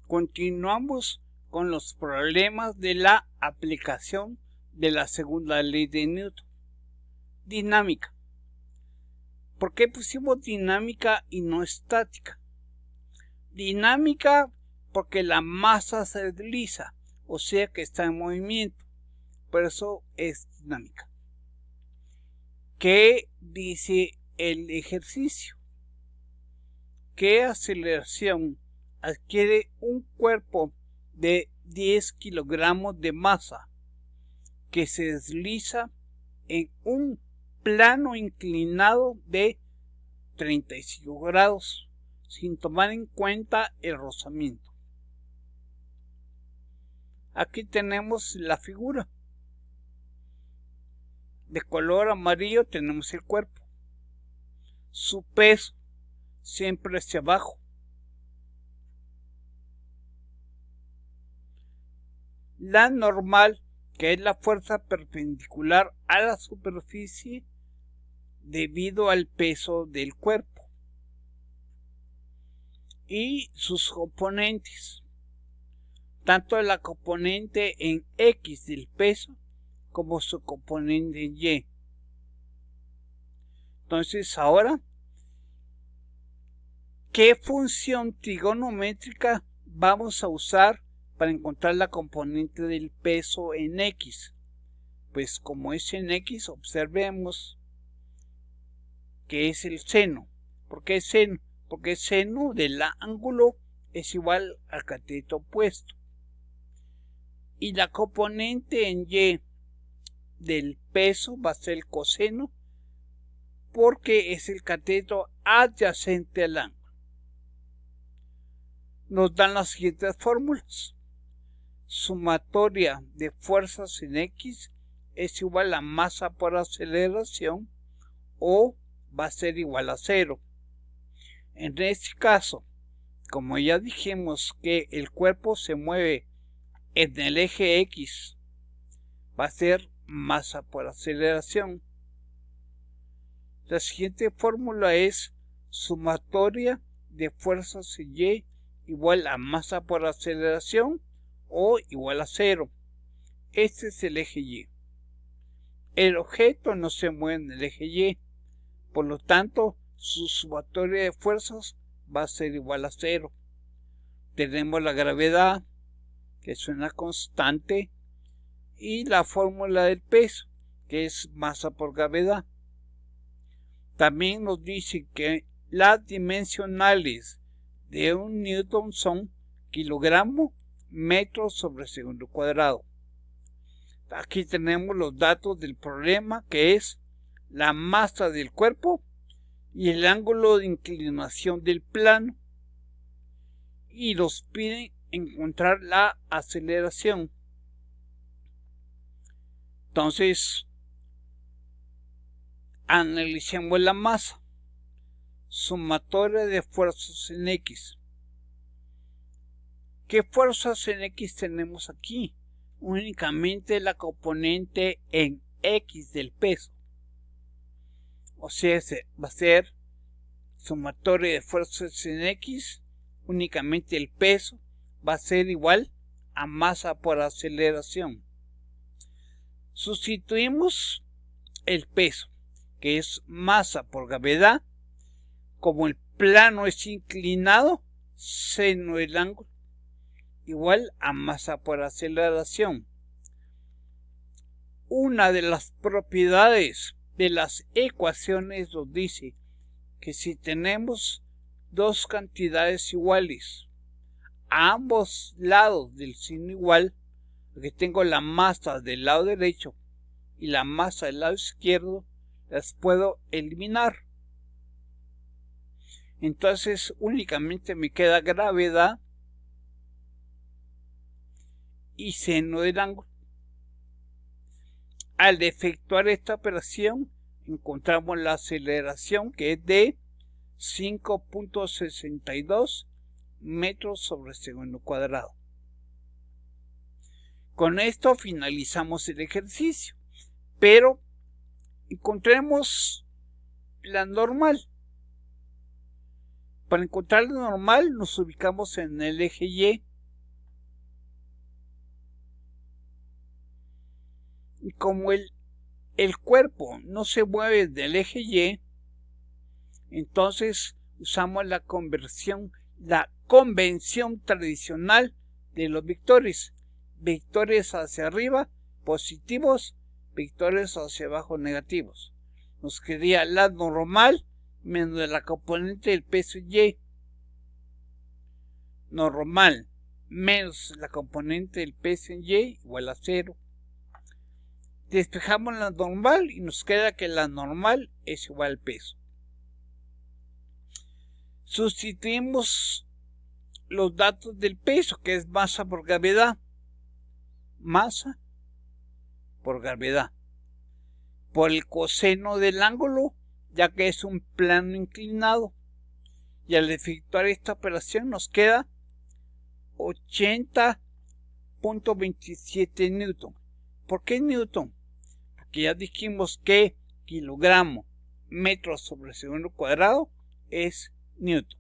Continuamos con los problemas de la aplicación de la segunda ley de Newton. Dinámica. ¿Por qué pusimos dinámica y no estática? Dinámica porque la masa se desliza, o sea que está en movimiento. Por eso es dinámica. ¿Qué dice el ejercicio? ¿Qué aceleración adquiere un cuerpo de 10 kilogramos de masa que se desliza en un plano inclinado de 35 grados, sin tomar en cuenta el rozamiento? Aquí tenemos la figura. De color amarillo tenemos el cuerpo. Su peso siempre hacia abajo. La normal, que es la fuerza perpendicular a la superficie debido al peso del cuerpo. Y sus componentes. Tanto la componente en X del peso como su componente en Y. Entonces ahora, ¿qué función trigonométrica vamos a usar para encontrar la componente del peso en X? Pues como es en X, observemos que es el seno. ¿Por qué seno? Porque el seno del ángulo es igual al cateto opuesto. Y la componente en Y del peso va a ser el coseno, porque es el cateto adyacente al ángulo. Nos dan las siguientes fórmulas. Sumatoria de fuerzas en X es igual a masa por aceleración, o va a ser igual a 0. En este caso, como ya dijimos que el cuerpo se mueve en el eje X, va a ser masa por aceleración. La siguiente fórmula es sumatoria de fuerzas en Y igual a masa por aceleración o igual a 0. Este es el eje Y. El objeto no se mueve en el eje Y, por lo tanto su sumatoria de fuerzas va a ser igual a 0. Tenemos la gravedad, que es una constante, y la fórmula del peso, que es masa por gravedad. También nos dice que las dimensionales de un newton son kilogramo metro sobre segundo cuadrado. Aquí tenemos los datos del problema, que es la masa del cuerpo y el ángulo de inclinación del plano, y nos piden encontrar la aceleración. Entonces, analicemos la masa. Sumatoria de fuerzas en X. ¿Qué fuerzas en X tenemos aquí? Únicamente la componente en X del peso. O sea, va a ser sumatoria de fuerzas en X, únicamente el peso va a ser igual a masa por aceleración. Sustituimos el peso, que es masa por gravedad. Como el plano es inclinado, seno del ángulo igual a masa por aceleración. Una de las propiedades de las ecuaciones nos dice que si tenemos dos cantidades iguales a ambos lados del signo igual, que tengo la masa del lado derecho y la masa del lado izquierdo, las puedo eliminar. Entonces únicamente me queda gravedad y seno del ángulo. Al efectuar esta operación encontramos la aceleración, que es de 5.62 metros sobre segundo cuadrado. Con esto finalizamos el ejercicio, pero encontremos la normal. Para encontrar la normal nos ubicamos en el eje Y Y como el cuerpo no se mueve del eje Y, entonces usamos la convención tradicional de los vectores. Vectores hacia arriba, positivos, vectores hacia abajo, negativos. Nos quedaría la normal menos la componente del peso Y. Normal menos la componente del peso en Y igual a 0. Despejamos la normal y nos queda que la normal es igual al peso. Sustituimos los datos del peso, que es masa por gravedad. Masa por gravedad. Por el coseno del ángulo, ya que es un plano inclinado. Y al efectuar esta operación nos queda 80.27 newton. ¿Por qué newton? Porque ya dijimos que kilogramo metro sobre segundo cuadrado es newton.